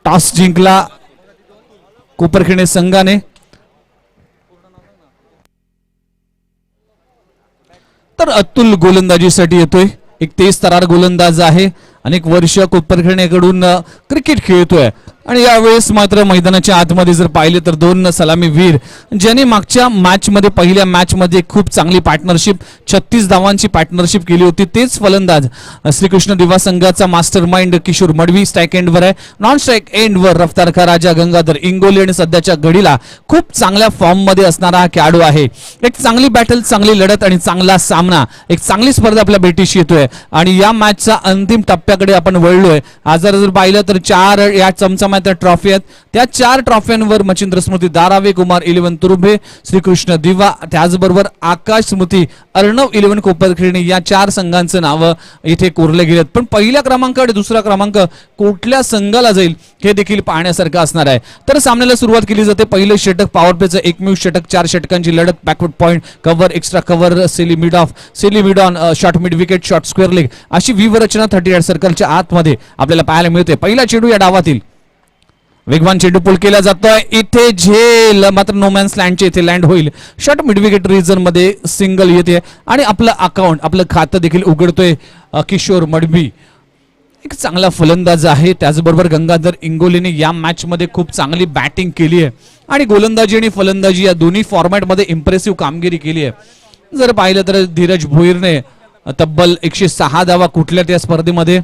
Toss जिंकला कोपरखिंड संघाने। तर अतुल गोलंदाजीसाठी येतोय, एक तेज तरार गोलंदाज आहे, अनेक वर्ष कोपरखिंडकडून क्रिकेट खेळतोय आणि यावेळेस मात्र मैदानाच्या आतमध्ये जर पाहिले तर दोन सलामीवीर ज्याने मागच्या मॅच मध्ये पहिल्या मॅच मध्ये खूप चांगली पार्टनरशिप 36 धावांची पार्टनरशिप केली होती, तेच फलंदाज श्रीकृष्ण दिवा संघाचा master mind Kishor Madvi strike एंडवर आहे, नॉन स्ट्राईक एंडवर रफ्तार का राजा गंगाधर इंगोले आणि सध्याच्या घडीला खूप चांगल्या फॉर्म मध्ये असणारा हा खेळाडू आहे। एक चांगली बॅटल, चांगली लढत आणि चांगला सामना, एक चांगली स्पर्धा आपल्या भेटीशी येतोय आणि या मॅचच्या अंतिम टप्प्याकडे आपण वळलोय। आज जर पाहिलं तर 4 या चमचमाच्या ट्रॉफी आहेत, त्या 4 ट्रॉफ्यांवर मच्छिंद्र स्मृती दारावे, कुमार 11 तुरुबे, श्रीकृष्ण दिवा, त्याचबरोबर आकाश स्मृती, अर्णव 11 कोपरखिंड या 4 संघांचं नाव इथे कोरले गेलेत। पण पहिल्या क्रमांक आणि दुसरा क्रमांक कुठल्या संघाला जाईल हे देखील पाहण्यासारखं असणार आहे। तर सामन्याला सुरुवात केली जाते, पहिलं षटक पॉवर प्लेचं एकमेव षटक, 4 षटकांची लढत, backward point, cover, extra cover, सेली मिड ऑफ, सेली mid on, short mid wicket, short square leg अशी व्यूहरचना 38 सर्कलच्या आतमध्ये आपल्याला पाहायला मिळते। पहिला चेंडू या डावातील वेगवान चेंडू पुल केला जातोय, इथे झेल मात्र नोमॅन्स लँडचे इथे लँड होईल, शॉर्ट मिड विकेट रिजन मध्ये सिंगल येते आणि आपलं अकाउंट, आपलं खातं देखील उघडतोय किशोर मडवी, एक चांगला फलंदाज आहे। त्याचबरोबर गंगाधर इंगोलेने या मॅच मध्ये खूप चांगली बॅटिंग केली आहे आणि गोलंदाजी आणि फलंदाजी या दोन्ही फॉर्मॅट मध्ये इम्प्रेसिव्ह कामगिरी केली आहे। जर पाहिलं तर धीरज भोईरने तब्बल 106 धावा कुठल्या त्या स्पर्धेमध्ये,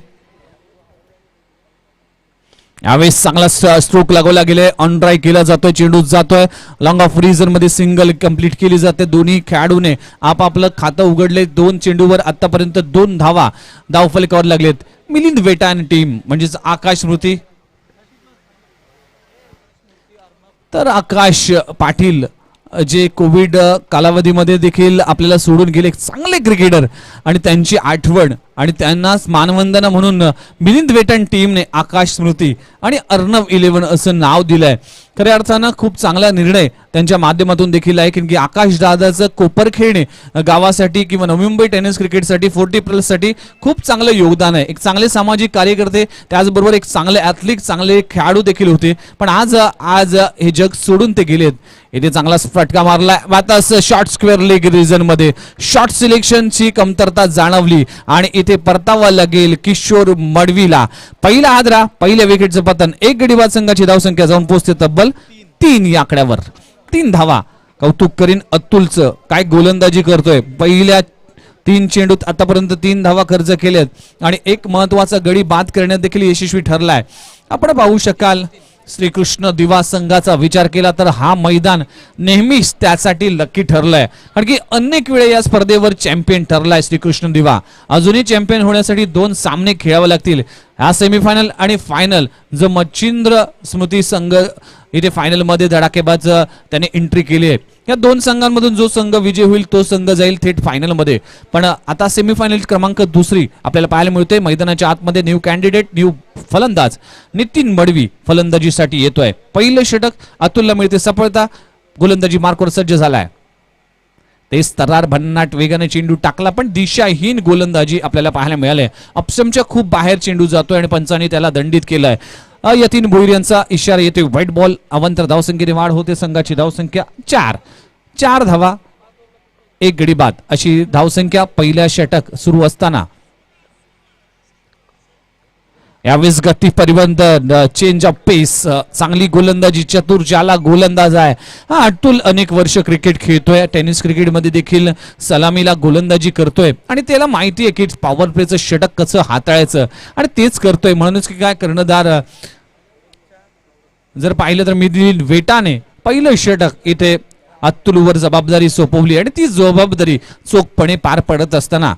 यावेळेस चांगला स्ट्रोक लागवला गेलाय, ऑन ड्राय केला जातोय, चेंडू जातोय लॉंग ऑफ रिजन मध्ये, सिंगल कंप्लीट केली जाते। दोन्ही खेळाडूने आपापलं खातं उघडले, 2 चेंडूवर आतापर्यंत 2 धावा धावफलकावर लागलेत। मिलिंद वेटान टीम म्हणजेच आकाश स्मृती, तर आकाश पाटील जे कोविड कालावधीमध्ये देखील आपल्याला सोडून गेले, चांगले क्रिकेटर आणि त्यांची आठवण आणि त्यांना मानवंदना म्हणून मिलिंद वेटन टीमने आकाश स्मृती आणि अर्णव 11 असं नाव दिलंय। खऱ्या अर्थानं खूप चांगला निर्णय त्यांच्या माध्यमातून देखील आहे, कारण की आकाश दादाचं कोपरखिंड गावासाठी किंवा नवी मुंबई टेनिस क्रिकेटसाठी 40+ साठी खूप चांगलं योगदान आहे। एक चांगले सामाजिक कार्यकर्ते, त्याचबरोबर एक चांगले ॲथलीट, चांगले खेळाडू देखील होते, पण आज हे जग सोडून ते गेलेत। इथे चांगला फटका मारला, आता शॉर्ट स्क्वेअर लेग रिजन मध्ये शॉर्ट सिलेक्शनची कमतरता जाणवली आणि इथे परतावा लागेल किशोर मडवीला। पहिला हादरा, पहिल्या विकेटचं पतन, एक गडी बाद संघाची धावसंख्या जाऊन पोहोचते तब्बल 3 या आकड्यावर, 3 धावा। कौतुक करीन अतुलचं, काय गोलंदाजी करतोय, पहिल्या 3 चेंडूत आतापर्यंत 3 धावा खर्च केल्यात आणि एक महत्वाचा गडी बाद करण्यात देखील यशस्वी ठरलाय। आपण पाहू शकाल श्रीकृष्ण दिवा संघाचा विचार केला तर हा मैदान नेहमीच त्यासाठी लकी ठरलाय, कारण की अनेक वेळा या स्पर्धेवर चॅम्पियन ठरलाय श्रीकृष्ण दिवा। अजूनही चॅम्पियन होण्यासाठी 2 सामने खेळावे लागतील, हा सेमीफायनल आणि फायनल। जो मच्छिंद्र स्मृती संघ इथे फायनल मध्ये धडाकेबाज त्याने एंट्री केली आहे, या 2 संघांमधून जो संघ विजय होईल तो संघ जाईल थेट फायनल मध्ये। पण आता सेमीफायनल क्रमांक 2 आपल्याला पाहायला मिळते, मैदानाच्या आतमध्ये न्यू कॅन्डिडेट, न्यू फलंदाज नितीन मडवी फलंदाजीसाठी येतोय। पहिलं षटक अतुलला मिळते सफलता, गोलंदाजी मार्कवर सज्ज झालाय, तेच तरार भन्नाट वेगाने चेंडू टाकला पण दिशाहीन गोलंदाजी आपल्याला पाहायला मिळाले। अपसमच्या खूप बाहेर चेंडू जातोय आणि पंचांनी त्याला दंडित केलाय। यतीन भोईर यांचा इशारा येतोय व्हाईट बॉल, अवंतर धावसंख्येने वाढ होते, संघाची धावसंख्या 4 धावा, 1 गडी बाद अशी धावसंख्या पहिल्या षटक सुरू असताना। यावेळेस गती परिवर्तन, चेंज ऑफ पेस, चांगली गोलंदाजी, चतुर जाला गोलंदाज आहे हा अतुल। अनेक वर्ष क्रिकेट खेळतोय, टेनिस क्रिकेटमध्ये देखील सलामीला गोलंदाजी करतोय आणि त्याला माहिती आहे की पॉवर प्लेचं षटक कसं हाताळायचं आणि तेच करतोय। म्हणूनच की काय कर्णधार जर पाहिलं तर मिलिंद वेटाने पहिलं षटक इथे अतुलवर जबाबदारी सोपवली आणि ती जबाबदारी चोखपणे पार पडत असताना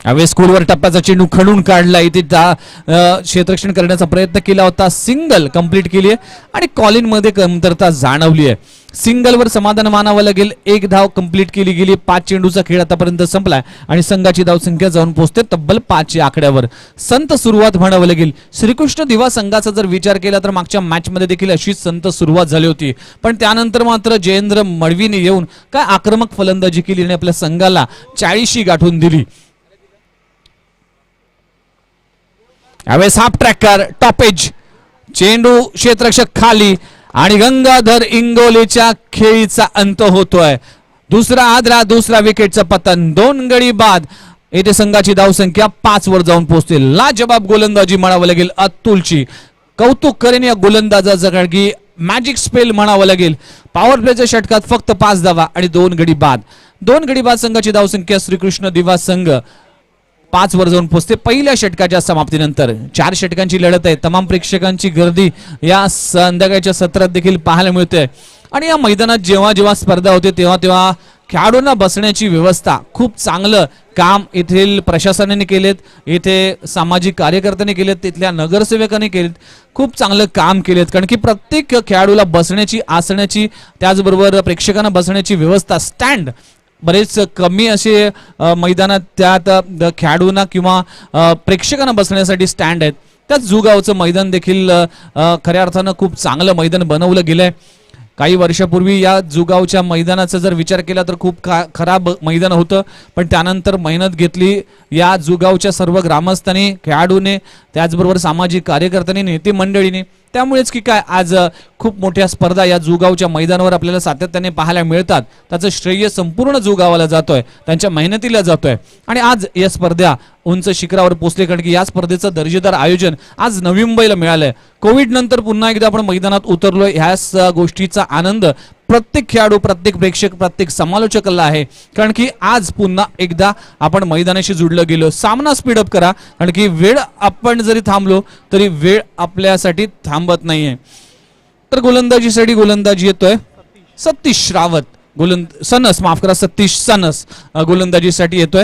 यावेळेस स्कूलवर टप्प्याचा चेंडू खणून काढला, इथे क्षेत्ररक्षण करण्याचा प्रयत्न केला होता, सिंगल कंप्लीट केली आहे आणि कॉलिन मध्ये कमतरता जाणवली आहे। सिंगलवर समाधान मानावं लागेल, 1 धाव कंप्लीट केली गेली। 5 चेंडूचा खेळ आतापर्यंत संपलाय आणि संघाची धावसंख्या जाऊन पोहोचते तब्बल 5 या आकड्यावर। संत सुरुवात म्हणावं लागेल श्रीकृष्ण दिवा संघाचा जर विचार केला तर मागच्या मॅच मध्ये देखील अशीच संत सुरुवात झाली होती, पण त्यानंतर मात्र जयेंद्र मडवीने येऊन काय आक्रमक फलंदाजी केली आणि आपल्या संघाला 40 गाठून दिली। यावेळेस हाफ ट्रॅकर टॉपेज, चेंडू क्षेत्ररक्षक खाली आणि गंगाधर इंगोलेच्या खेळीचा अंत होतोय. दुसरा आदरा, दुसरा विकेटचं पतन. 2 गडी बाद. येथे संघाची धावसंख्या 5 वर जाऊन पोहोचते. लाजबाब गोलंदाजी म्हणावं लागेल अतुलची. कौतुक करेन या गोलंदाजाचं, कारण की मॅजिक स्पेल म्हणावं लागेल. पॉवर प्लेच्या षटकात फक्त 5 धावा आणि 2 गडी बाद. 2 गडी बाद संघाची धावसंख्या श्रीकृष्ण दिवा संघ 5 वर जाऊन पोहोचते पहिल्या षटकाच्या समाप्तीनंतर. 4 षटकांची लढत आहे. तमाम प्रेक्षकांची गर्दी या संध्याकाळच्या सत्रात देखील पाहायला मिळते. आणि या मैदानात जेव्हा जेव्हा स्पर्धा होते तेव्हा तेव्हा खेळाडूंना बसण्याची व्यवस्था खूप चांगलं काम येथील प्रशासनाने केलेत, येथे सामाजिक कार्यकर्त्यांनी केलेत, तिथल्या नगरसेवकांनी केलेत. खूप चांगलं काम केलेत, कारण की प्रत्येक खेळाडूला बसण्याची, आसण्याची, त्याचबरोबर प्रेक्षकांना बसण्याची व्यवस्था, स्टँड बरेच कमी असे मैदानात त्यात खेळाडूंना किंवा प्रेक्षकांना बसण्यासाठी स्टँड आहेत. त्याच जुगावचं मैदान देखील खऱ्या अर्थानं खूप चांगलं मैदान बनवलं गेलंय. काही वर्षापूर्वी या जुगावच्या मैदानाचा जर विचार केला तर खूप खराब मैदान होतं, पण त्यानंतर मेहनत घेतली या जुगावच्या सर्व ग्रामस्थांनी, खेळाडूने, त्याचबरोबर सामाजिक कार्यकर्त्यांनी, नेते मंडळीने. त्यामुळेच की काय आज खूप मोठ्या स्पर्धा या जुगावच्या मैदानावर आपल्याला सातत्याने पाहायला मिळतात. त्याचं श्रेय संपूर्ण जुगावाला जातोय, त्यांच्या मेहनतीला जातोय. आणि आज या स्पर्धा उंच शिखरावर पोहोचले, कारण की या स्पर्धेचं दर्जेदार आयोजन आज नवी मुंबईला मिळालंय. कोविड नंतर पुन्हा एकदा आपण मैदानात उतरलोय. ह्याच गोष्टीचा आनंद प्रत्येक खेळाडू, प्रत्येक प्रेक्षक, प्रत्येक समालोचकाला आहे, कारण की आज पुन्हा एकदा आपण मैदानाशी जुडलं गेलो. सामना स्पीडअप करा, कारण की वेळ आपण जरी थांबलो तरी वेळ आपल्यासाठी थांबत नाहीये. तर गोलंदाजीसाठी गोलंदाजी येतोय सतीश रावत, सनस, माफ करा, सतीश सनस गोलंदाजीसाठी येतोय.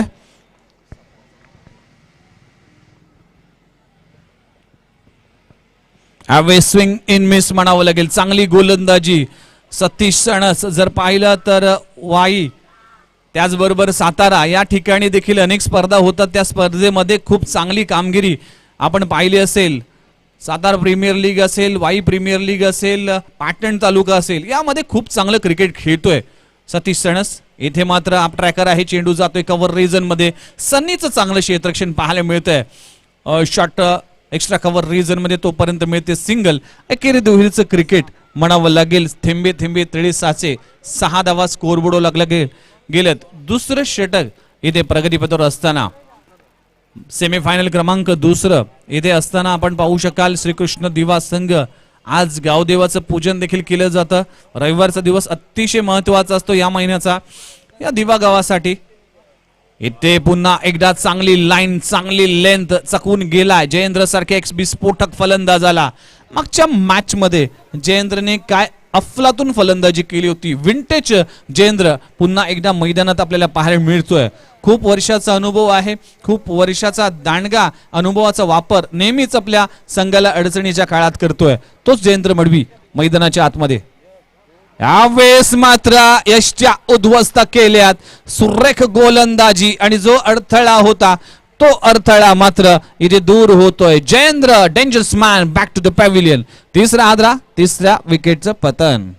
अवे स्विंग इन मिस म्हणावं लागेल. चांगली गोलंदाजी सतीश सणस. जर पाहिलं तर वाई, त्याचबरोबर सातारा या ठिकाणी देखील अनेक स्पर्धा होतात. त्या स्पर्धेमध्ये खूप चांगली कामगिरी आपण पाहिली असेल. सातारा प्रीमियर लीग असेल, वाई प्रीमियर लीग असेल, पाटण तालुका असेल, यामध्ये खूप चांगलं क्रिकेट खेळतोय सतीश सणस. इथे मात्र आप ट्रॅकर आहे, चेंडू जातोय कव्हर रिजन मध्ये. सन्नीचं चांगलं क्षेत्ररक्षण पाहायला मिळतंय. शॉट एक्स्ट्रा कव्हर रिजन मध्ये तोपर्यंत मिळते सिंगल. एकेरी दुहेरीचं क्रिकेट म्हणावं लागेल. थेंबे थेंबे तळे साचे. 6 धावा स्कोरबोर्ड लागला गेलेत. दुसरं षटक इथे प्रगतीपथावर असताना, सेमीफायनल क्रमांक 2 इथे असताना आपण पाहू शकाल श्रीकृष्ण दिवा संघ. आज गावदेवाचं पूजन देखील केलं जातं. रविवारचा दिवस अतिशय महत्वाचा असतो या महिन्याचा या दिवा गावासाठी. इथे पुन्हा एकदा चांगली लाईन, चांगली लेंथ चकवून गेलाय जयेंद्र सारखे एक विस्फोटक फलंदाजाला. मागच्या मॅच मध्ये जयेंद्रने काय अफलातून फलंदाजी केली होती. विंटेज जयेंद्र पुन्हा एकदा मैदानात आपल्याला पाहायला मिळतोय. खूप वर्षाचा अनुभव आहे, खूप वर्षाचा दांडगा अनुभवाचा वापर नेहमीच आपल्या संघाला अडचणीच्या काळात करतोय तोच जयेंद्र मडवी मैदानाच्या आतमध्ये. यावेळेस मात्र यशच्या उद्ध्वस्त केल्यात. सुरेख गोलंदाजी आणि जो अडथळा होता तो अडथळा मात्र इथे दूर होतोय. Jayendra dangerous man back to the pavilion. तिसरा आदरा, तिसऱ्या विकेटचं पतन.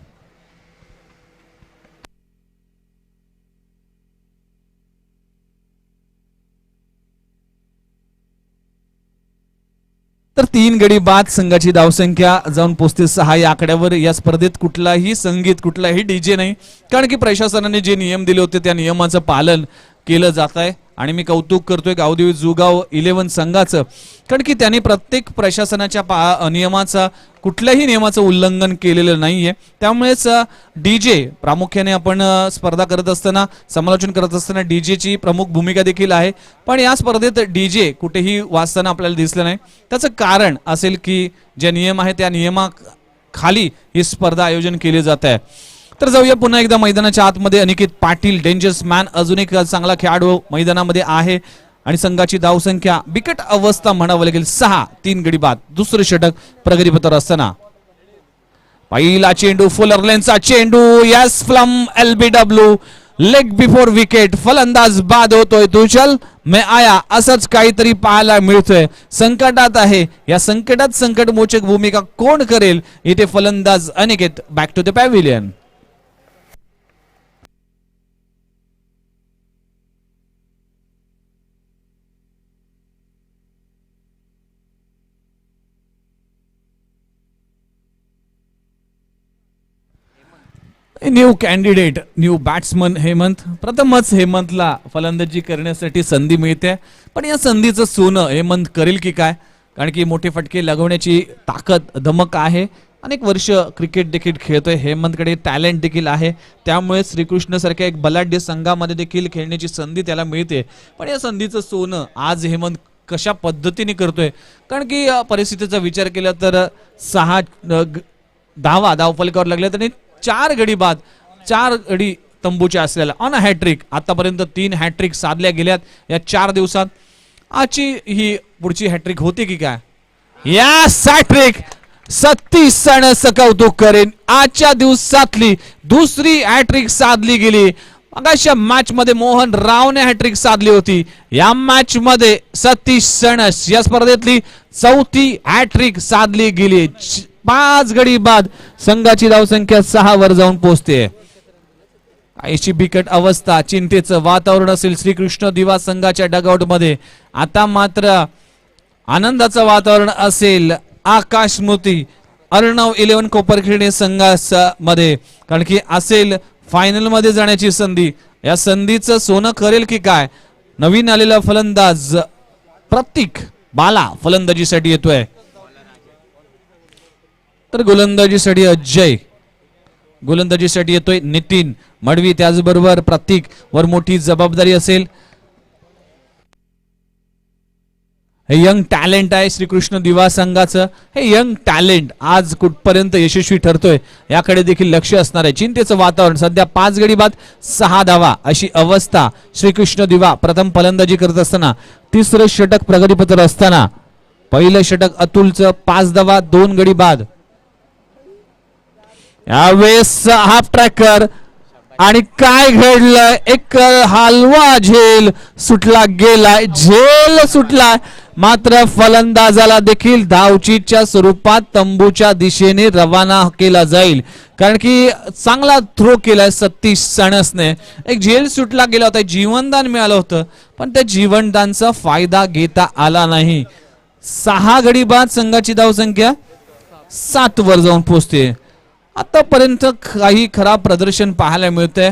तर 3 गडी बाद. संघाची धावसंख्या जाऊन 6 या आकड्यावर. या स्पर्धेत कुठलाही संगीत, कुठलाही डीजे नाही, कारण की प्रशासनाने जे नियम दिले होते त्या नियमाचं पालन केलं जात आहे. आणि मी कौतुक करतोय गावदेवी जुगाव 11 संघाचं, कारण की त्यांनी प्रत्येक प्रशासनाच्या नियमाचा, कुठल्याही नियमाचं उल्लंघन केलेलं नाहीये. त्यामुळेच डीजे प्रामुख्याने आपण स्पर्धा करत असताना, समालोचन करत असताना डीजेची प्रमुख भूमिका देखील आहे. पण या स्पर्धेत डीजे कुठेही वाजताना आपल्याला दिसलं नाही. त्याचं कारण असेल की जे नियम आहे त्या नियमाखाली ही स्पर्धा आयोजन केली जात आहे. तर जाऊया पुन्हा एकदा मैदानाच्या आतमध्ये. अनिकेत पाटील डेंजरस मॅन अजून एक चांगला खेळाडू मैदानामध्ये आहे. आणि संघाची धावसंख्या बिकट अवस्था म्हणावं लागेल 6. 3 गडी बाद. दुसरं षटक प्रगतीपथावर असताना पहिला चेंडू, फुलर लेनचा चेंडू, yes plumb LBW, leg before wicket. फलंदाज बाद होतोय. तुचल मैं आया असंच काहीतरी पाहायला मिळतोय. संकटात आहे. या संकटात संकटमोचक भूमिका कोण करेल? इथे फलंदाज Aniket back to the pavilion. New candidate new batsman Hemant. प्रथमच हेमंतला फलंदाजी करण्यासाठी संधी मिळते, पण या संधीचं सोनं हेमंत करेल की काय, कारण की मोठे फटके लगवण्याची ताकद धमक आहे. अनेक वर्ष क्रिकेट देखील खेळतोय, हेमंतकडे टॅलेंट देखील आहे, त्यामुळे श्रीकृष्ण सारख्या एक बलाढ्य संघामध्ये देखील खेळण्याची संधी त्याला मिळते. पण या संधीचं सोनं आज हेमंत कशा पद्धतीने करतोय, कारण की परिस्थितीचा विचार केला तर 6 धावफलकावर लागले आणि 4 गडी बाद, 4 गडी तंबूच्या असलेला ऑन हॅट्रिक. आतापर्यंत 3 हॅट्रिक साधल्या गेल्यात या 4 दिवसात. आजची ही पुढची हॅट्रिक होते की काय. या हॅट्रिक सतीश सणस कौतुक करेन. आजच्या दिवसातली दुसरी हॅट्रिक साधली गेली. अगाशा मॅच मध्ये मोहन रावने हॅट्रिक साधली होती, या मॅच मध्ये सतीश सणस या स्पर्धेतली 4थी हॅट्रिक साधली गेली. 5 गडी बाद, संघाची धावसंख्या 6 वर जाऊन पोहोचते. काहीशी बिकट अवस्था, चिंतेचं वातावरण असेल श्रीकृष्ण दिवा संघाच्या डगआउट मध्ये. आता मात्र आनंदाचं वातावरण असेल आकाश मोती अर्णव 11 कोपरखिरणे संघामध्ये, कारण की असेल फायनल मध्ये जाण्याची संधी. या संधीचं सोनं करेल की काय. नवीन आलेला फलंदाज प्रतीक बाला फलंदाजीसाठी येतोय, तर गोलंदाजीसाठी अजय, गोलंदाजीसाठी येतोय नितीन मडवी. त्याचबरोबर प्रतीक वर मोठी जबाबदारी असेल. हे यंग टॅलेंट आहे श्रीकृष्ण दिवा संघाचं. हे यंग टॅलेंट आज कुठपर्यंत यशस्वी ठरतोय याकडे देखील लक्ष असणार आहे. चिंतेचं वातावरण. सध्या 5 गडी बाद 6 धावा अशी अवस्था. श्रीकृष्ण दिवा प्रथम फलंदाजी करत असताना 3रं षटक प्रगतीपत्र असताना पहिलं षटक अतुलचं 5 धावा 2 गडी बाद. यावेळेस हाफ ट्रॅकर आणि काय घडलंय, एक हलवा झेल सुटला गेलाय, झेल सुटलाय, मात्र फलंदाजाला देखील धावचीच्या स्वरूपात तंबूच्या दिशेने रवाना केला जाईल, कारण की चांगला थ्रो केलाय सतीश सणसने. एक झेल सुटला गेला होता, जीवनदान मिळालं होतं, पण त्या जीवनदानचा फायदा घेता आला नाही. 6 गडी बाद, संघाची धावसंख्या 7 वर जाऊन पोहोचते. आतापर्यंत काही खराब प्रदर्शन पाहायला मिळतंय.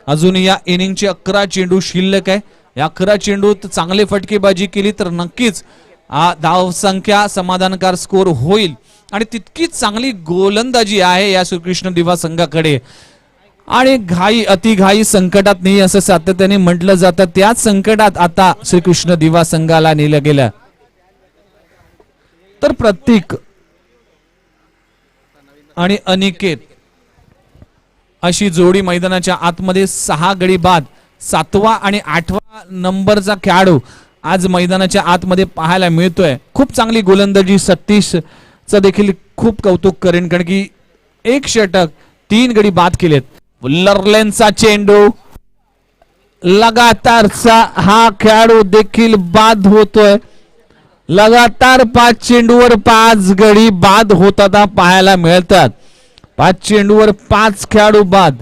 अजून या इनिंगचे 11 चेंडू शिल्लक आहे. या 11 चेंडूत चांगली फटकेबाजी केली तर नक्कीच धावसंख्या समाधानकार स्कोर होईल, आणि तितकीच चांगली गोलंदाजी आहे या श्रीकृष्ण दिवा संघाकडे. आणि घाई अतिघाई संकटात नाही असं सातत्याने म्हटलं जातं, त्याच संकटात आता श्रीकृष्ण दिवा संघाला नेलं गेलं. तर प्रत्येक आणि अनिकेत अशी जोडी मैदानाच्या आतमध्ये 6 गडी बाद 7वा आणि 8वा नंबरचा खेळाडू आज मैदानाच्या आतमध्ये पाहायला मिळतोय. खूप चांगली गोलंदाजी सतीशचं देखील खूप कौतुक करेन, कारण की 1 षटक 3 गडी बाद केलेत. लर्लेनचा चेंडू लगातारचा हा खेळाडू देखील बाद होतोय. लगातार 5 चेंडूवर 5 गडी बाद होताना पाहायला मिळतात. 5 चेंडूवर 5 खेळाडू बाद,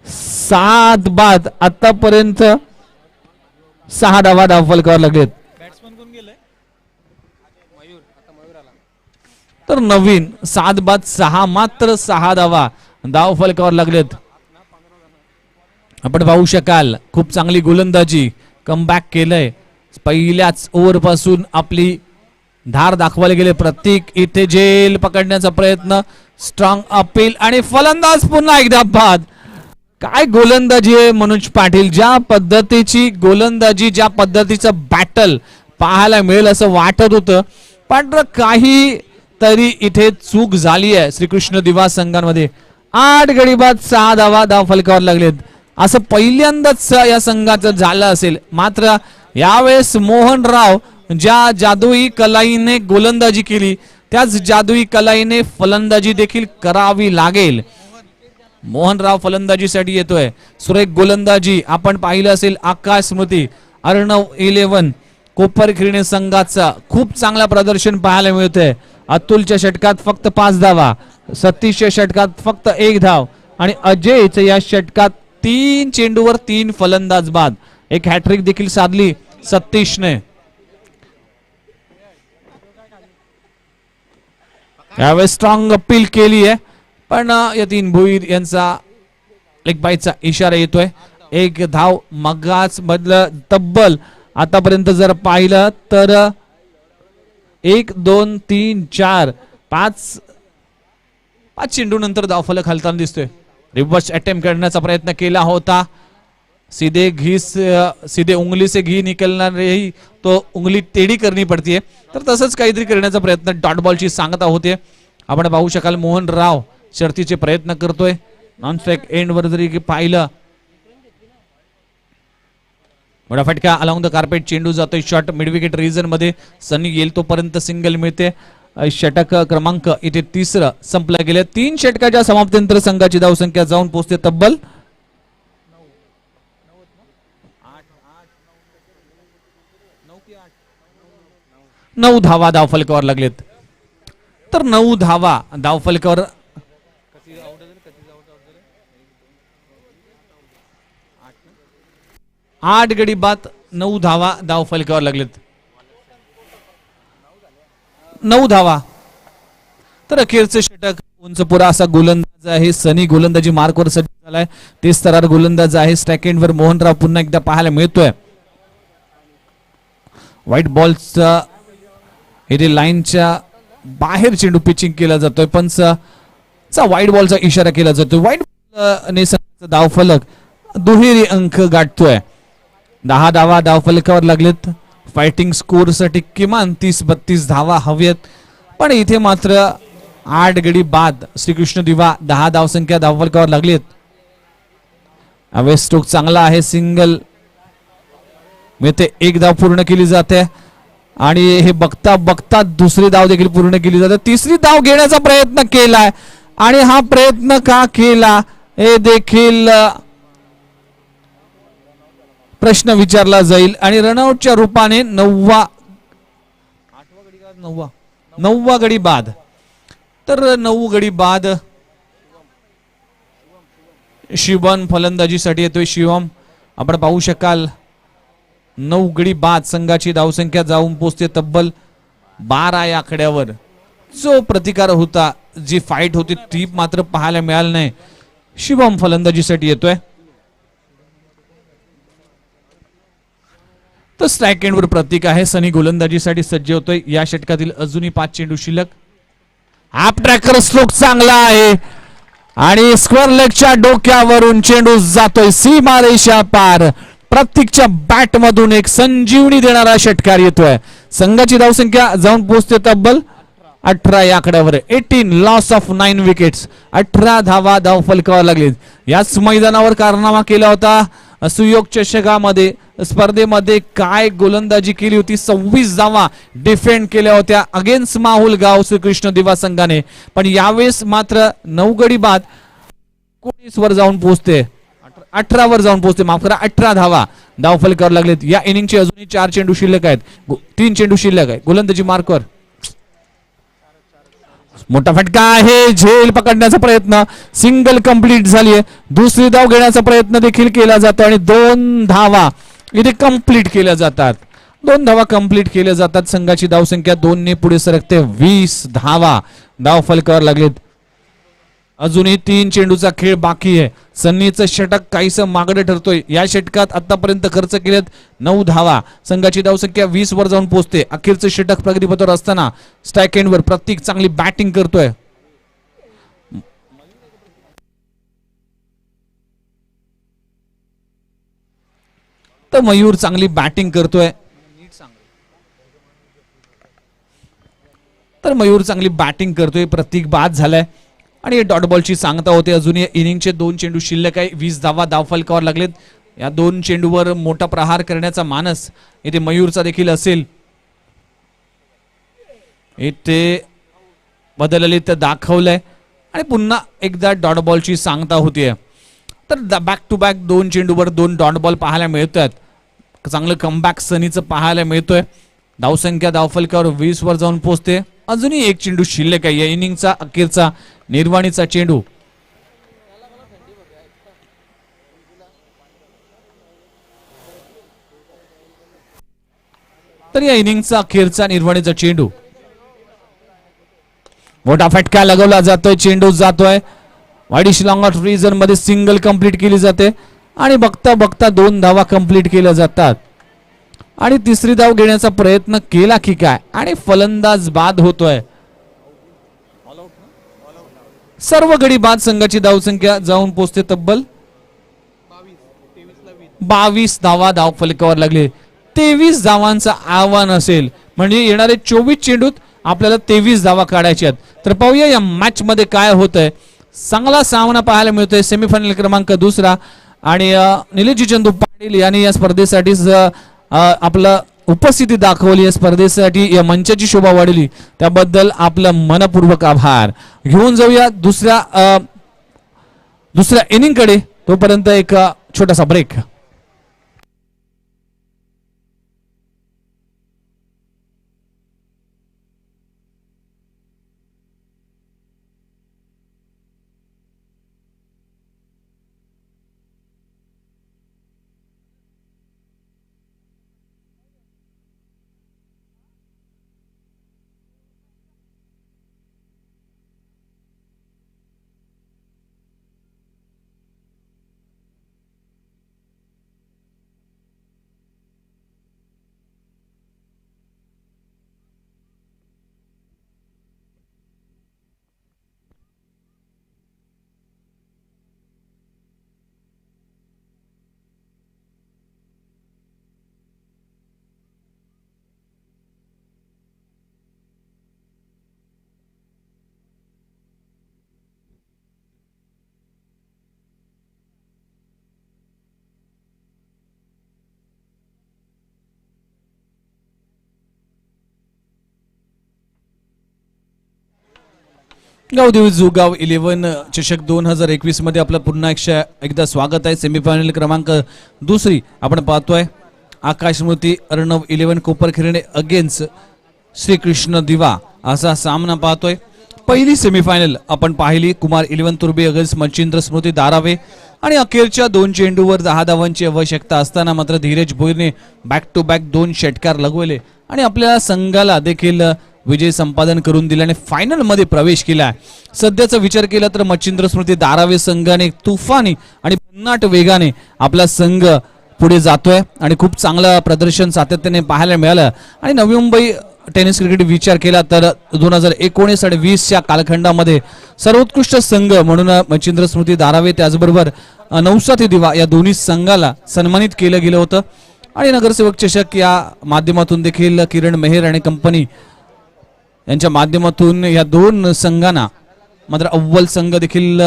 7 बाद. आतापर्यंत 6 धावा धावफलकावर लागलेत. तर नवीन 7 बाद 6, मात्र 6 धावा धावफलकावर लागलेत. आपण पाहू शकाल खूप चांगली गोलंदाजी, कमबॅक केलंय. पहिल्याच ओव्हर पासून आपली धार दाखवायला गेले. प्रत्येक इथे झेल पकडण्याचा प्रयत्न, स्ट्रॉंग अपील आणि फलंदाज पुन्हा एकदा बाद. काय गोलंदाजी आहे मनोज पाटील. ज्या पद्धतीची गोलंदाजी, ज्या पद्धतीचं बॅटल पाहायला मिळेल असं वाटत होतं, पण काही तरी इथे चूक झाली आहे श्रीकृष्ण दिवा संघांमध्ये. 8 गडी बाद 6 धावा धावफलकावर लागलेत. असं पहिल्यांदाच या संघाचं झालं असेल, मात्र यावेळेस मोहन राव ज्या जादुई कलाईने गोलंदाजी केली त्याच जादुई कलाईने फलंदाजी देखील करावी लागेल. मोहनराव फलंदाजीसाठी येतोय. सुरेख गोलंदाजी आपण पाहिलं असेल. आकाश स्मृती अर्णव 11 कोपरखिरणे संघाचा खूप चांगला प्रदर्शन पाहायला मिळतंय. अतुलच्या षटकात फक्त 5 धावा, सतीशच्या षटकात फक्त 1 धाव आणि अजयच्या या षटकात 3 चेंडूवर 3 फलंदाज बाद. एक हॅट्रिक देखील साधली सतीशने. यावेळेस स्ट्रॉंग अपील केली आहे, पण यतीन भोईर यांचा लेग बायचा इशारा येतोय. एक धाव मगाच बदल तब्बल आतापर्यंत जर पाहिलं तर 1 2 3 4 5 चेंडू नंतर धावफलक हलताना दिसतोय. रिव्हर्स अटेम्प्ट करण्याचा प्रयत्न केला होता. सीधे उंगली से घी निकलना रही तो उंगली टेढ़ी करनी पडतीये. तर तसंच काहीतरी करण्याचा प्रयत्न डॉट बॉलची सांगता होते. आपण पाहू शकाल मोहन राव शर्तीचे प्रयत्न करतोय. नॉन स्ट्राइक एंड वर जरी पाहिलं मोठा फटका अलॉंग द कार्पेट चेंडू जातोय शॉट मिड विकेट रीजन मध्ये. सनी येईल तोपर्यंत सिंगल मिळते. षटक क्रमांक इथे तिसरं संपलं गेलं. 3 षटकाच्या समाप्तीनंतर संघाची धावसंख्या जाऊन पोहोचते तब्बल 9 धावा धावफलकावर लागलेत. तर 9 धावा धावफलकावर 8 गडी बाद 9 धावा धावफलकावर लागलेत. 9 धावा. तर अखेरचं षटक उंच पुरा असा गोलंदाज आहे. सनी गोलंदाजी मार्कवर सज्ज झालाय. 30 थरार गोलंदाज आहे. स्ट्राइक एंडवर मोहनराव पुन्हा एकदा पाहायला मिळतोय. व्हाईट बॉलचा इथे लाईनच्या बाहेर चेंडू पिचिंग केला जातोय. पंचचा व्हाईट बॉलचा इशारा केला जातोय. व्हाईट बॉलने संघाचा धावफलक दुहेरी अंक गाठतोय. 10 धावा धावफलकावर लागलेत. फायटिंग स्कोर साठी किमान 30-32 धावा हव्यात. पण इथे मात्र 8 गडी बाद श्रीकृष्ण दिवा 10 धावसंख्या धावफलकावर लागलीत. अवेस स्ट्रोक चांगला आहे. सिंगल मिळते. 1 धाव पूर्ण केली जाते आणि हे बघता बघता दुसरी धाव देखील पूर्ण केली जाते. तिसरी धाव घेण्याचा प्रयत्न केलाय आणि हा प्रयत्न का केला हे देखील प्रश्न विचारला जाईल. आणि रनआउटच्या रूपाने 9वा गडी बाद. तर 9 गडी बाद शिवम फलंदाजीसाठी येतोय. शिवम आपण पाहू शकाल 9 गडी बाद संघाची धावसंख्या जाऊन पोहोचते तब्बल 12 या आकड्यावर. जो प्रतिकार होता जी फाईट होती ती मात्र पाहायला मिळाली नाही. शिवम फलंदाजीसाठी येतोय. तर स्ट्राइक एंडवर प्रतीक आहे. सनी गोलंदाजीसाठी सज्ज होतोय. या षटकातील अजूनही 5 चेंडू शिल्लक. हाफ ट्रॅकर स्ट्रोक चांगला आहे आणि स्क्वेअर लेगच्या डोक्यावरून चेंडू जातोय सीमारेषा पार. प्रतीकच्या बॅट मधून एक संजीवनी देणारा षटकार येतोय. संघाची धावसंख्या जाऊन पोहोचते तब्बल 18 या आकड्यावर. 18 लॉस ऑफ 9 विकेट्स. 18 धावा धावफलकावर लागलेत. याच मैदानावर कारनामा केला होता सुयोग चषकामध्ये स्पर्धेमध्ये. काय गोलंदाजी केली होती. 26 धावा डिफेंड केल्या होत्या अगेन्स्ट माहुल गाव श्रीकृष्ण दिवा संघाने. पण यावेळेस मात्र 9 गडी बाद 19 वर जाऊन पोहोचते. 18 वर जाऊन पोहोचते. माफ करा 18 धावा धावफलकावर लागलेत. या इनिंगचे अजूनही 4 चेंडू शिल्लक आहेत. 3 चेंडू शिल्लक आहे. गोलंदाजी मार्कवर मोठा फटका आहे. झेल पकडण्याचा प्रयत्न. सिंगल कंप्लीट झालीये. दुसरी धाव घेण्याचा प्रयत्न देखील केला जातो आणि 2 धावा इथे कंप्लीट केल्या जातात. 2 धावा कंप्लीट केल्या जातात. संघाची धावसंख्या 2 ने पुढे सरकते. 20 धावा धावफलकावर लागलेत. अजूनही 3 चेंडूचा खेळ बाकी आहे. सन्नीचं षटक काहीसं मागडं ठरतोय. या षटकात आतापर्यंत खर्च केलेत 9 धावा. संघाची धावसंख्या 20 वर जाऊन पोहोचते. अखेरचं षटक प्रगतीपथावर असताना स्ट्राइक एंडवर प्रतीक चांगली बॅटिंग करतोय. तर मयूर चांगली बॅटिंग करतोय. प्रतीक बाद झालाय आणि डॉट बॉलची सांगता होते. अजूनही इनिंगचे 2 चेंडू शिल्लक आहे. 20 धावा धावफलकावर लागलेत. या 2 चेंडूवर मोठा प्रहार करण्याचा मानस इथे मयूरचा देखील असेल. इथे बदलले दाखवलंय आणि पुन्हा एकदा डॉट बॉलची सांगता होतीये. तर बॅक टू बॅक 2 चेंडूवर 2 डॉट बॉल पाहायला मिळतात. चांगलं कमबॅक सनीचं पाहायला मिळतोय. धावसंख्या धावफलकावर 20 वर जाऊन पोहोचते. अजूनही 1 चेंडू शिल्लक आहे. या इनिंगचा अखेरचा निर्वाणीचा चेंडू. तर या इनिंगचा अखेरचा निर्वाणीचा चेंडू. मोठा फटका लगवला जातोय. चेंडू जातोय वाडीश लॉंग आउट रिजन मध्ये सिंगल कंप्लीट केली जाते आणि बघता बघता 2 धावा कंप्लीट केल्या जातात आणि तिसरी धाव घेण्याचा प्रयत्न केला की काय आणि फलंदाज बाद होतोय. सर्व गडी बाद संघाची धावसंख्या जाऊन पोहोचते तब्बल 22 धावा धाव फलकावर लागले. 23 धावांचं आव्हान असेल म्हणजे येणारे 24 चेंडूत आपल्याला 23 धावा काढायच्या आहेत. तर पाहूया या मॅच मध्ये काय होतंय. चांगला सामना पाहायला मिळतोय. सेमीफायनल क्रमांक 2 आणि निलेश चंदू पाटील यांनी या स्पर्धेसाठी आपलं उपस्थिती दाखवली. या स्पर्धेसाठी या मंचाची शोभा वाढली त्याबद्दल आपलं मनपूर्वक आभार. घेऊन जाऊया दुसऱ्या इनिंग कडे. तोपर्यंत एक छोटासा ब्रेक. गावदेवी जुगाव 11 चषक 2021 मध्ये आपलं पुन्हा एकदा स्वागत आहे. सेमीफायनल क्रमांक 2 आपण पाहतोय. आकाशमूर्ती अर्णव 11 कोपरखिरणे अगेन्स्ट श्रीकृष्ण दिवा असा सामना पाहतोय. पहिली सेमीफायनल आपण पाहिली. कुमार 11 तुर्बे अगेन्स्ट मच्छिंद्र स्मृती दारावे आणि अखेरच्या 2 चेंडूवर 10 धावांची आवश्यकता असताना मात्र धीरज भोईरने बॅक टू बॅक 2 षटकार लगवले आणि आपल्या संघाला देखील विजय संपादन करून दिल्याने फायनल मध्ये प्रवेश केला. सध्याचा विचार केला तर मच्छिंद्र स्मृती दारावे संघाने तुफानी आणि भन्नाट वेगाने आपला संघ पुढे जातोय आणि खूप चांगलं प्रदर्शन सातत्याने पाहायला मिळालं. आणि नवी मुंबई टेनिस क्रिकेट विचार केला तर 2019 आणि 20 या कालखंडामध्ये सर्वोत्कृष्ट संघ म्हणून मच्छिंद्र स्मृती दारावे त्याचबरोबर नौसाथी दिवा या दोन्ही संघाला सन्मानित केलं गेलं होतं. आणि नगरसेवक चषक या माध्यमातून देखील किरण मेहर आणि कंपनी यांच्या माध्यमातून या 2 संघांना मात्र अव्वल संघ देखील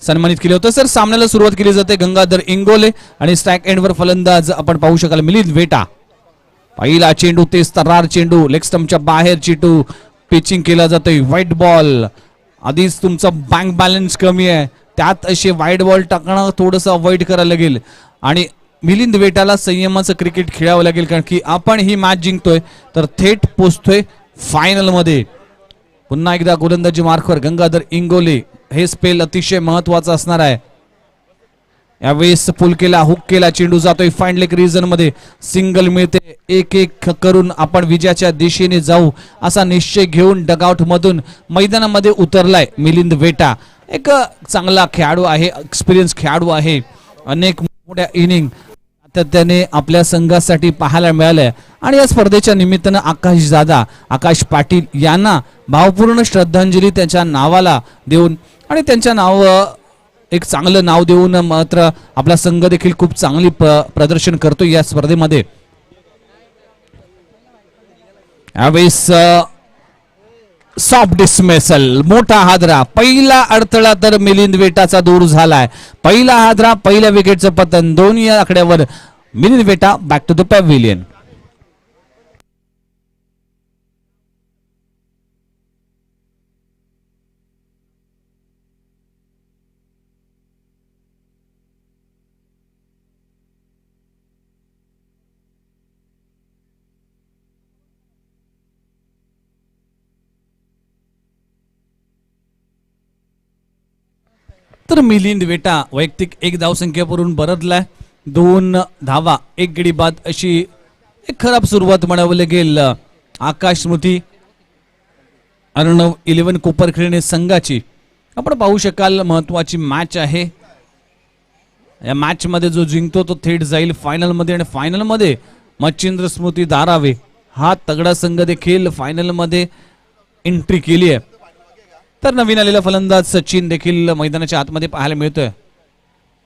सन्मानित केले होते. सर सामन्याला सुरुवात केली जाते. गंगाधर इंगोले आणि स्ट्राईक एंडवर फलंदाज आपण पाहू शकाल मिलिंद वेटा. पहिला चेंडू तेज तर्रार चेंडू लेग स्टंपच्या बाहेर चेंडू पिचिंग केला जातोय. White ball. आधीच तुमचा बँक बॅलन्स कमी आहे त्यात असे व्हाईट बॉल टाकणं थोडंसं अवॉइड करायला लागेल आणि मिलिंद वेटाला संयमाचं क्रिकेट खेळावं लागेल कारण की आपण ही मॅच जिंकतोय तर थेट पोचतोय फायनल मध्ये. पुन्हा एकदा गोलंदाजी मार्कवर गंगाधर इंगोले. हे स्पेल अतिशय महत्वाचं असणार आहे. यावेळेस पुल केला हुक केला चेंडू जातोय फाईन लेग रिजन मध्ये. सिंगल मिळते. एक करून आपण विजयाच्या दिशेने जाऊ असा निश्चय घेऊन डगआउट मधून मैदानामध्ये उतरलाय मिलिंद वेटा. एक चांगला खेळाडू आहे. एक्सपिरियन्स खेळाडू आहे. अनेक मोठ्या इनिंग त्याने आपल्या संघासाठी पाहायला मिळालंय आणि या स्पर्धेच्या निमित्तानं आकाश पाटील यांना भावपूर्ण श्रद्धांजली त्यांच्या नावाला देऊन आणि त्यांच्या नाव एक चांगलं नाव देऊन मात्र आपला संघ देखील खूप चांगली प्रदर्शन करतो या स्पर्धेमध्ये. यावेळेस सॉफ्ट डिसमिसल मोठा हादरा. पहिला अडथळा तर मिलिंद वेटाचा दूर झालाय. पहिला हादरा पहिल्या विकेटचं पतन. दोन्ही आकड्यावर Milind Veta back to the pavilion. तर मिलिंद वेटा वैयक्तिक 1 धावसंख्येवरून परतलाय. 2 धावा 1 गडी बाद अशी एक खराब सुरुवात म्हणावी लागेल आकाश स्मृती अर्णव 11 कोपरखिरणे संघाची. आपण पाहू शकाल महत्वाची मॅच आहे. या मॅच मध्ये जो जिंकतो तो थेट जाईल फायनल मध्ये आणि फायनल मध्ये मच्छिंद्र स्मृती धारावे हा तगडा संघ देखील फायनल मध्ये एंट्री केली आहे. तर नवीन आलेला फलंदाज सचिन देखील मैदानाच्या आतमध्ये पाहायला मिळतोय.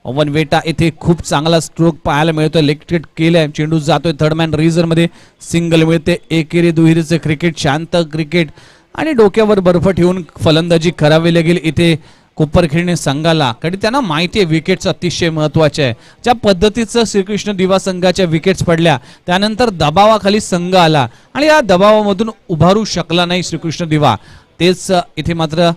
पवन वेटा इथे खूप चांगला स्ट्रोक पाहायला मिळतोय. लेग केलाय, चेंडू जातोय थर्ड मॅन रिझर मध्ये, सिंगल मिळते. एकेरी दुहेरीचे क्रिकेट, शांत क्रिकेट आणि डोक्यावर बर्फ ठेवून फलंदाजी करावी लागेल इथे कोपरखिरणे संघाला, कारण त्यांना माहिती आहे विकेट्स अतिशय महत्वाचे आहे. ज्या पद्धतीचं श्रीकृष्ण दिवा संघाच्या विकेट्स पडल्या त्यानंतर दबावाखाली संघ आला आणि या दबावामधून उभारू शकला नाही श्रीकृष्ण दिवा. तेच इथे मात्र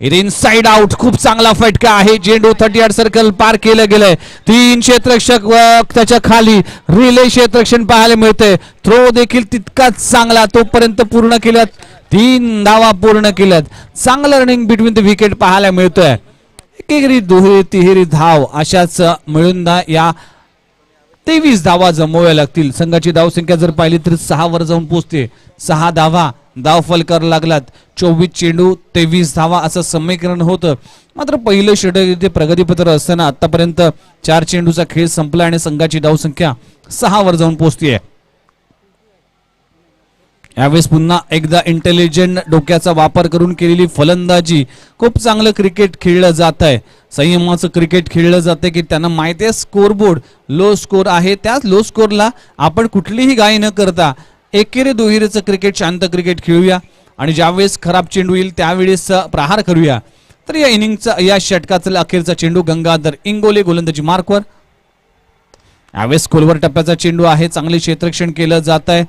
इनसाइड आउट खूप चांगला फटका आहे. चेंडू 30 सर्कल पार केलं गेलंय. 3 क्षेत्ररक्षक त्याच्या खाली रिले क्षेत्ररक्षण पाहायला मिळते. थ्रो देखील तितकाच चांगला, तोपर्यंत पूर्ण केल्यात, 3 धावा पूर्ण केल्यात. चांगलं रनिंग बिटवीन द विकेट पाहायला मिळतोय. एकेरी दुहेरी तिहेरी धाव अशाच मिळून या 23 धावा जमवाव्या लागतील. संघाची धावसंख्या जर पाहिली तर 6 वर जाऊन पोहोचते. 6 धावा धावफल करायला लागलात. 24 चेंडू 23 धावा असं समीकरण होतं. मात्र पहिलं षटक इथे प्रगतीपत्र असताना आतापर्यंत 4 चेंडूचा खेळ संपला आणि संघाची धावसंख्या 6 वर जाऊन पोहोचतीये. यावेळेस पुन्हा एकदा इंटेलिजंट डोक्याचा वापर करून केलेली फलंदाजी, खूप चांगलं क्रिकेट खेळलं जात आहे. संयमाचं क्रिकेट खेळलं जाते की त्यांना माहिती आहे स्कोरबोर्ड लो स्कोर आहे, त्याच लो स्कोरला आपण कुठलीही घाई न करता एकेरी दुहेरीचं क्रिकेट, शांत क्रिकेट खेळूया आणि ज्यावेळेस खराब चेंडू येईल त्यावेळेस प्रहार करूया. तर या इनिंगचा या षटकाचा अखेरचा चेंडू गंगाधर इंगोले गोलंदाजी मार्कवर. यावेळेस खोलवर टप्प्याचा चेंडू आहे, चांगले क्षेत्ररक्षण केलं जात आहे.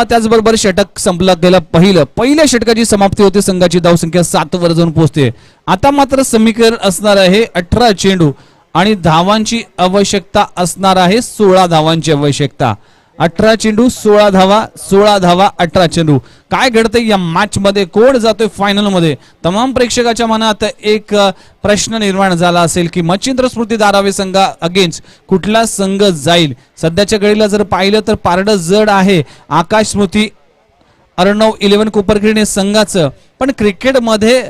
त्याचबरोबर षटक संपलं गेलं. पहिल्या षटकाची समाप्ती होते. संघाची धावसंख्या 7 वर जाऊन पोहोचते. आता मात्र समीकरण असणार आहे 18 चेंडू आणि धावांची आवश्यकता असणार आहे 16 धावांची आवश्यकता. 18 चेंडू 16 धावा, 16 धावा 18 चेंडू. काय घडतंय या मॅच मध्ये, कोण जातोय फायनल मध्ये? तमाम प्रेक्षकाच्या मनात एक प्रश्न निर्माण झाला असेल की मच्छिंद्र स्मृती धारावे संघ अगेन्स्ट कुठला संघ जाईल. सध्याच्या घडीला जर पाहिलं तर पारडं जड आहे आकाश स्मृती अर्णव 11 कोपरखिरणे संघाचं, पण क्रिकेटमध्ये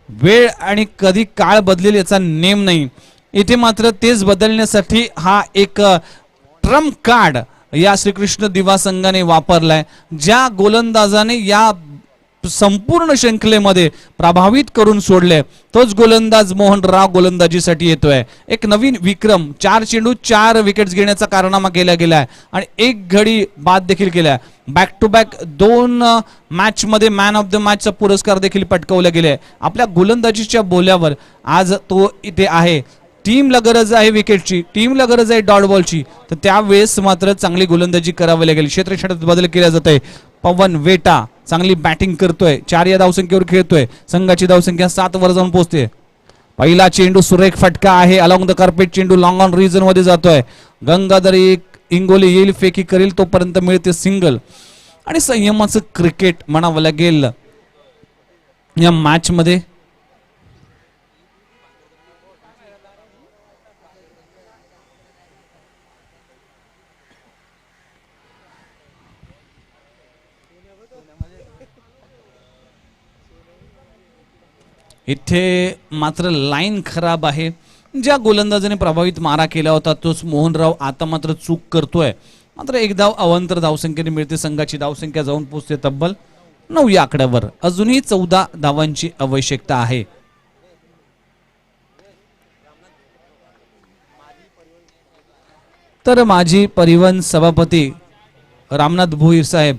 वेळ आणि कधी काळ बदलेल याचा नेम नाही. इथे मात्र तेच बदलण्यासाठी हा एक ट्रम्प कार्ड या श्रीकृष्ण दिवा संघाने वापरलाय. ज्या गोलंदाजाने या संपूर्ण शृंखलेमध्ये प्रभावित करून सोडले तोच गोलंदाज मोहन राव गोलंदाजीसाठी येतोय. एक नवीन विक्रम, 4 चेंडू 4 विकेट्स घेण्याचा कारनामा केला गेलाय आणि 1 घडी बाद देखील केलाय. बॅक टू बॅक 2 मॅच मध्ये मॅन ऑफ द मॅचचा पुरस्कार देखील पटकावला गेलाय. आपल्या गोलंदाजीच्या बोल्यावर आज तो इथे आहे. टीमला गरज आहे विकेटची, टीमला गरज आहे डॉट बॉलची, तर त्यावेळेस मात्र चांगली गोलंदाजी करावी लागेल. क्षेत्ररक्षणात बदल केला जात आहे. पवन वेटा चांगली बॅटिंग करतोय, 4 या धावसंख्येवर खेळतोय. संघाची धावसंख्या 7 वर जाऊन पोहोचते. पहिला चेंडू सुरेख फटका आहे. अलॉंग द कार्पेट चेंडू लॉंग ऑन रिजन मध्ये जातोय. गंगाधर इंगोले येईल, फेकी करेल तोपर्यंत मिळते सिंगल. आणि संयमाचं क्रिकेट म्हणावं लागेल या मॅच मध्ये. इथे मात्र लाईन खराब आहे. ज्या गोलंदाजाने प्रभावित मारा केला होता तोच मोहनराव आता मात्र चूक करतोय. मात्र 1 धाव अवंतर धावसंख्येने मिळते. संघाची धावसंख्या जाऊन पोहोचते तब्बल 9 या आकड्यावर. अजूनही 14 धावांची आवश्यकता आहे. तर माजी परिवहन सभापती रामनाथ भोईर साहेब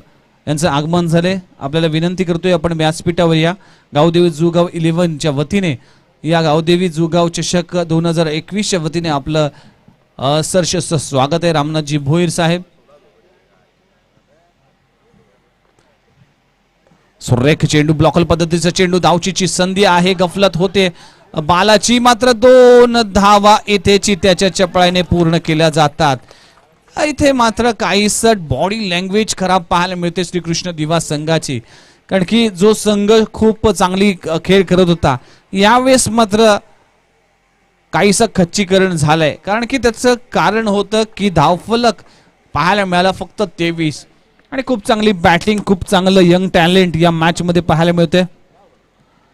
यांचं आगमन झाले. आपल्याला विनंती करतोय आपण व्यासपीठावर या. गावदेवी जुगाव 11 च्या वतीने या गावदेवी जुगाव चषक 2021 च्या वतीने आपलं सरस स्वागत आहे. रामनाथजी भोईर साहेब. सुरेख चेंडू, ब्लॉकल पद्धतीचा चेंडू, धावचीची संधी आहे, गफलत होते बालाची. मात्र 2 धावा इथे चित्याच्या चपळाने पूर्ण केल्या जातात. इथे मात्र काहीसं बॉडी लँग्वेज खराब पाहायला मिळते श्रीकृष्ण दिवा संघाची, कारण की जो संघ खूप चांगली खेळ करत होता यावेळेस मात्र काहीसं खच्चीकरण झालंय. कारण की त्याचं कारण होतं की धावफलक पाहायला मिळाला फक्त 23 आणि खूप चांगली बॅटिंग, खूप चांगलं यंग टॅलेंट या मॅच मध्ये पाहायला मिळते.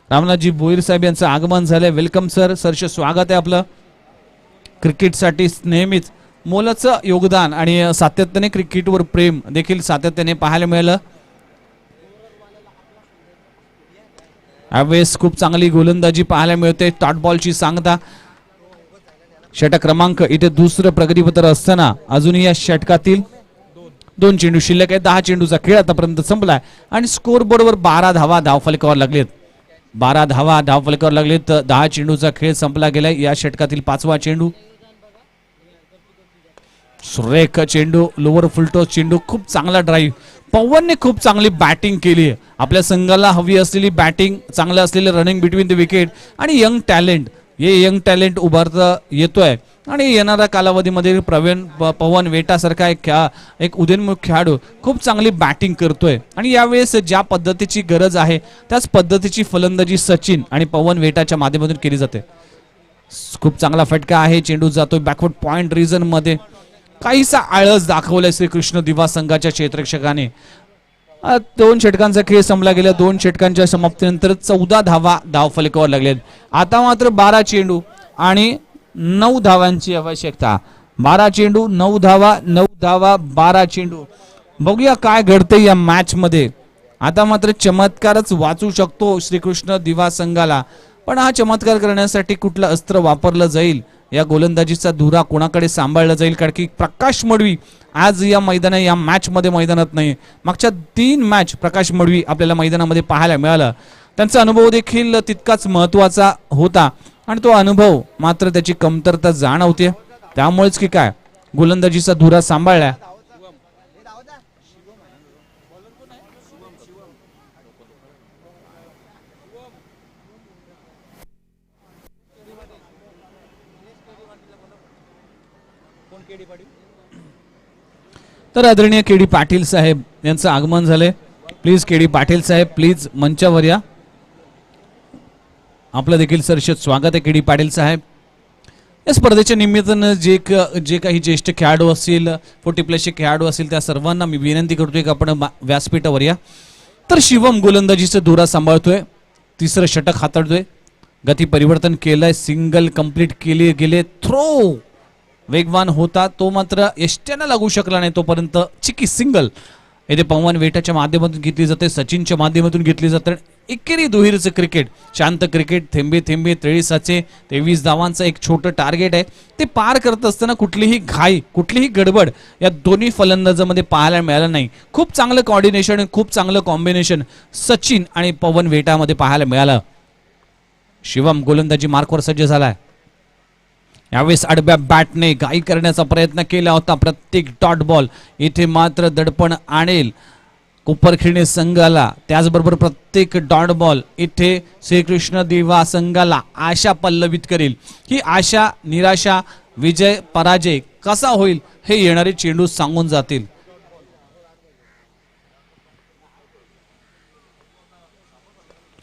रामनाथजी भोईर साहेब यांचं आगमन झालंय. Welcome sir. सरचे स्वागत आहे आपलं. क्रिकेटसाठी नेहमीच मोलाचं योगदान आणि सातत्याने क्रिकेटवर प्रेम देखील सातत्याने पाहायला मिळालं. यावेळेस खूप चांगली गोलंदाजी पाहायला मिळते. डॉट बॉलची सांगता. षटक क्रमांक इथे दुसरं प्रगतीपत्र असताना अजूनही या षटकातील 2 चेंडू शिल्लक आहे. 10 चेंडूचा खेळ आतापर्यंत संपलाय आणि स्कोर बोर्डवर 12 धावा धावफलकावर लागलेत. 12 धावा धावफलकावर लागलेत. 10 चेंडूचा खेळ संपला गेलाय. या षटकातील 5वा चेंडू. सुरेख चेंडू, लोअर फुलटॉस चेंडू, खूप चांगला ड्राईव्ह. पवनने खूप चांगली बॅटिंग केली आहे. आपल्या संघाला हवी असलेली बॅटिंग, चांगलं असलेलं रनिंग बिटवीन द विकेट आणि यंग टॅलेंट, हे यंग टॅलेंट उभारता येतोय आणि येणाऱ्या कालावधीमध्ये पवन वेटासारखा एक उदयोन्मुख खेळाडू खूप चांगली बॅटिंग करतोय आणि यावेळेस ज्या पद्धतीची गरज आहे त्याच पद्धतीची फलंदाजी सचिन आणि पवन वेटाच्या माध्यमातून केली जाते. खूप चांगला फटका आहे. चेंडू जातोय बॅकवर्ड पॉइंट रिजन मध्ये. काहीसा आळस दाखवलाय श्रीकृष्ण दिवा संघाच्या क्षेत्ररक्षकाने. 2 षटकांचा खेळ संपला गेला. 2 षटकांच्या समाप्तीनंतर 14 धावा धावफलकावर लागलेत. आता मात्र 12 चेंडू आणि 9 धावांची आवश्यकता. 12 चेंडू 9 धावा, 9 धावा 12 चेंडू. बघूया काय घडतंय या मॅच मध्ये. आता मात्र चमत्कारच वाचू शकतो श्रीकृष्ण दिवा संघाला, पण हा चमत्कार करण्यासाठी कुठलं अस्त्र वापरलं जाईल, या गोलंदाजीचा धुरा कोणाकडे सांभाळला जाईल, कारण की प्रकाश मडवी आज या मॅच मध्ये मैदानात नाही. मागच्या 3 मॅच प्रकाश मडवी आपल्याला मैदानामध्ये पाहायला मिळाला. त्यांचा अनुभव देखील तितकाच महत्वाचा होता आणि तो अनुभव मात्र त्याची कमतरता जाणवते. त्यामुळेच की काय गोलंदाजीचा धुरा सांभाळला. तर आदरणीय केडी पाटील साहेब यांचं आगमन झालंय. प्लीज केडी पाटील साहेब प्लीज मंचावर या. आपलं देखील सरसेत स्वागत आहे केडी पाटील साहेब. या स्पर्धेच्या निमित्तानं जे काही ज्येष्ठ खेळाडू असतील, 40+ खेळाडू असतील, त्या सर्वांना मी विनंती करतोय की आपण व्यासपीठावर या. तर शिवम गोलंदाजीचा धुरा सांभाळतोय. 3रं षटक हाताळतोय. गती परिवर्तन केलंय. सिंगल कंप्लीट केले गेले. थ्रो वेगवान होता तो मात्र एष्ट्यानं लागू शकला नाही. तोपर्यंत चिकी सिंगल येथे पवन वेटाच्या माध्यमातून घेतली जाते, सचिनच्या माध्यमातून घेतली जाते. एकेरी दुहेरीचं क्रिकेट, शांत क्रिकेट, थेंबे थेंबे तळी साचे. 23 धावांचं एक छोटं टार्गेट आहे. ते पार करत असताना कुठलीही घाई, कुठलीही गडबड या दोन्ही फलंदाजांमध्ये पाहायला मिळालं नाही. खूप चांगलं कॉर्डिनेशन आणि खूप चांगलं कॉम्बिनेशन सचिन आणि पवन वेटामध्ये पाहायला मिळालं. शिवम गोलंदाजी मार्कवर सज्ज झालाय. यावेळेस आडव्या बॅटने घाई करण्याचा प्रयत्न केला होता. प्रत्येक डॉट बॉल इथे मात्र दडपण आणेल कोपरखिरणे संघाला. त्याचबरोबर प्रत्येक डॉट बॉल इथे श्रीकृष्ण दिवा संघाला आशा पल्लवित करेल. ही आशा, निराशा, विजय, पराजय कसा होईल हे येणारे चेंडू सांगून जातील.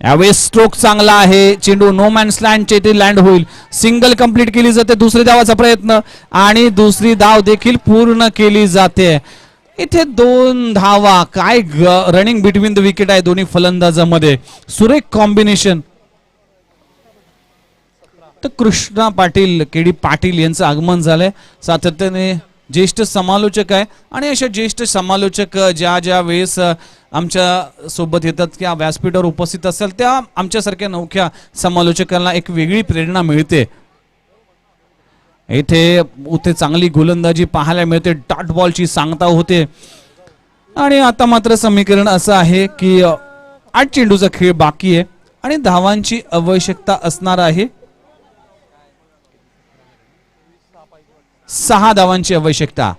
यावेळेस स्ट्रोक चांगला आहे. चेंडू नो मॅन्स लँडच्या इथे लँड होईल. सिंगल कंप्लीट केली जाते. दुसरी धावाचा प्रयत्न आणि दुसरी धाव देखील पूर्ण केली जाते. इथे 2 धावा. काय रनिंग बिटवीन द विकेट आहे दोन्ही फलंदाजांमध्ये. सुरेख कॉम्बिनेशन. तर कृष्णा पाटील, केडी पाटील यांचं आगमन झालंय. सातत्याने ज्येष्ठ समालोचक आहे आणि अशा ज्येष्ठ समालोचक ज्या वेळेस आमच्या सोबत येतात किंवा व्यासपीठावर उपस्थित असेल त्या आमच्यासारख्या नवख्या समालोचकांना एक वेगळी प्रेरणा मिळते. इथे चांगली गोलंदाजी पाहायला मिळते. डॉट बॉलची सांगता होते आणि आता मात्र समीकरण असं आहे की 8 चेंडूचा खेळ बाकी आहे आणि धावांची आवश्यकता असणार आहे. 6 धावांची आवश्यकता.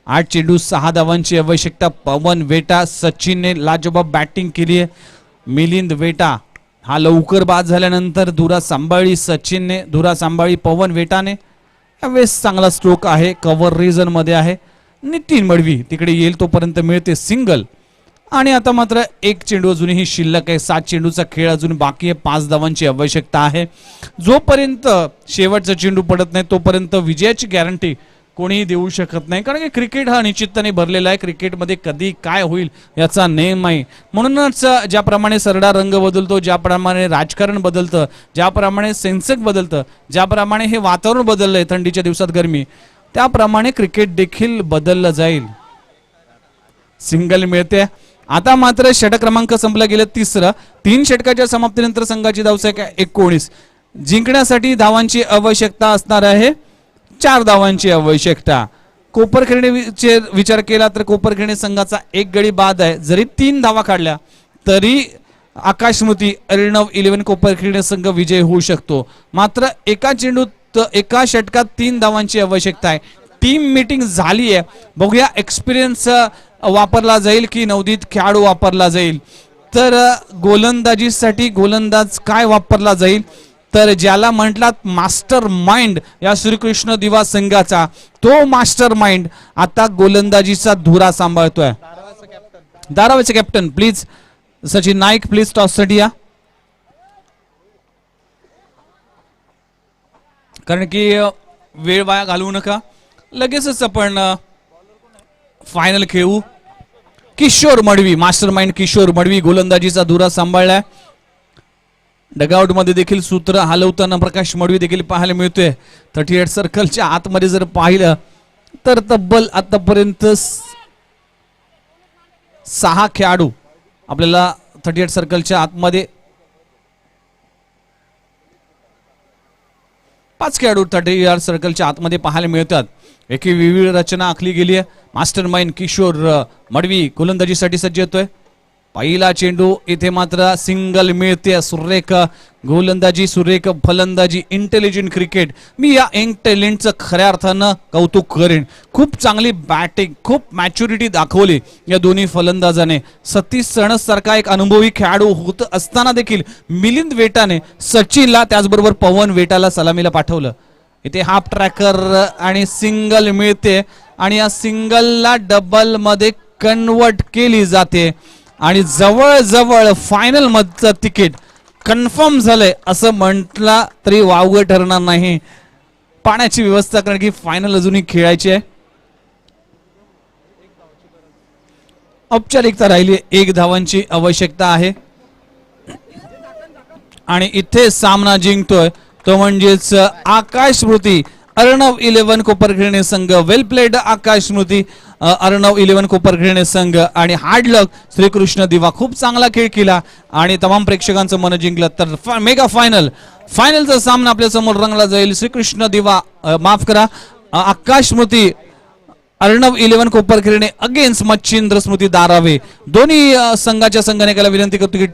8 चेंडू 6 धावांची आवश्यकता. पवन वेटा, सचिनने लाजवाब बॅटिंग केली आहे. मिलिंद वेटा हा लवकर बाद झाल्यानंतर धुरा सांभाळी सचिनने, धुरा सांभाळी पवन वेटाने. यावेळेस चांगला स्ट्रोक आहे. कव्हर रिजन मध्ये आहे. नितीन मडवी तिकडे येईल तोपर्यंत मिळते सिंगल. आणि आता मात्र 1 चेंडू अजूनही शिल्लक आहे. 7 चेंडूचा खेळ अजून बाकी आहे. 5 धावांची आवश्यकता आहे. जोपर्यंत शेवटचा चेंडू पडत नाही तोपर्यंत विजयाची गॅरंटी कोणीही देऊ शकत नाही, कारण की क्रिकेट हा निश्चितपणे भरलेला आहे. क्रिकेटमध्ये कधी काय होईल याचा नेम आहे. म्हणूनच ज्याप्रमाणे सरडा रंग बदलतो, ज्याप्रमाणे राजकारण बदलतं, ज्याप्रमाणे सेन्सेक्स बदलतं, ज्याप्रमाणे हे वातावरण बदललंय थंडीच्या दिवसात गरमी, त्याप्रमाणे क्रिकेट देखील बदललं जाईल. सिंगल मिळते. आता मात्र षटक क्रमांक संपला गेले तिसरं. 3 षटकाच्या समाप्तीनंतर संघाची धावसंख्या 19. जिंकण्यासाठी धावांची आवश्यकता असणार आहे 4 धावांची आवश्यकता. कोपरखिरणे विचार केला तर कोपरखिरणे संघाचा 1 गडी बाद आहे. जरी 3 धावा काढल्या तरी आकाश स्मृती अर्णव 11 कोपरखिरणे संघ विजय होऊ शकतो. मात्र एका चेंडूत एका षटकात 3 धावांची आवश्यकता आहे. टीम मीटिंग झाली आहे. बघूया एक्सपिरियन्स वापरला जाईल की नवोदित खेळाडू वापरला जाईल. तर गोलंदाजीसाठी गोलंदाज काय वापरला जाईल, तर ज्याला म्हटलात मास्टर माइंड या श्रीकृष्ण दिवा संघाचा, तो मास्टर माइंड आता गोलंदाजीचा धुरा सांभाळतोय. धारावीचे captain please, Sachin Naik please टॉससाठी या, कारण की वेळ वाया घालवू नका. लगेचच आपण फायनल खेळू. किशोर मडवी, मास्टर माइंड किशोर मडवी गोलंदाजीचा धुरा सांभाळलाय. डगआउट मध्ये देखील सूत्र हलवताना प्रकाश मडवी देखील पाहायला मिळतोय. 38 सर्कलच्या आतमध्ये जर पाहिलं तर तब्बल आतापर्यंत 6 खेळाडू आपल्याला 38 सर्कलच्या आतमध्ये, 5 खेळाडू 38 सर्कलच्या आतमध्ये पाहायला मिळतात. एकी विविध रचना आखली गेली आहे. मास्टर माइंड किशोर मडवी गोलंदाजीसाठी सज्ज येतोय. पहिला चेंडू इथे मात्र सिंगल मिळते. सुरेख गोलंदाजी, सुरेख फलंदाजी, इंटेलिजंट क्रिकेट. मी या यंग टॅलेंटचं खऱ्या अर्थानं कौतुक करेन. खूप चांगली बॅटिंग, खूप मॅच्युरिटी दाखवली या दोन्ही फलंदाजाने. सतीश सणस सारखा एक अनुभवी खेळाडू होत असताना देखील मिलिंद वेटाने सचिनला, त्याचबरोबर पवन वेटाला सलामीला पाठवलं. इथे हाफ ट्रॅकर आणि सिंगल मिळते आणि या सिंगलला डबल मध्ये कन्वर्ट केली जाते आणि जवळजवळ फायनल मधचं तिकीट कन्फर्म झालंय असं म्हटलं तरी वावगं ठरणार नाही. पाण्याची व्यवस्था, कारण की फायनल अजूनही खेळायची आहे. औपचारिकता राहिली, 1 धावांची आवश्यकता आहे आणि इथे सामना जिंकतोय तो म्हणजेच आकाश स्मृती अर्णव 11 कोपरखिरणे संघ. वेल प्लेड आकाश स्मृती अर्णव 11 कोपरखिरणे संघ आणि हार्ड लक श्रीकृष्ण दिवा. खूप चांगला खेळ केला आणि तमाम प्रेक्षकांचं मन जिंकलं. तर मेगा फायनलचा सामना आपल्या समोर रंगला जाईल. श्रीकृष्ण दिवा माफ करा आकाश स्मृती अर्णव 11 कोपरखिरणे अगेन्स्ट मच्छिंद्र स्मृती दारावे. दोन्ही संघाच्या संघाने विनंती करतो की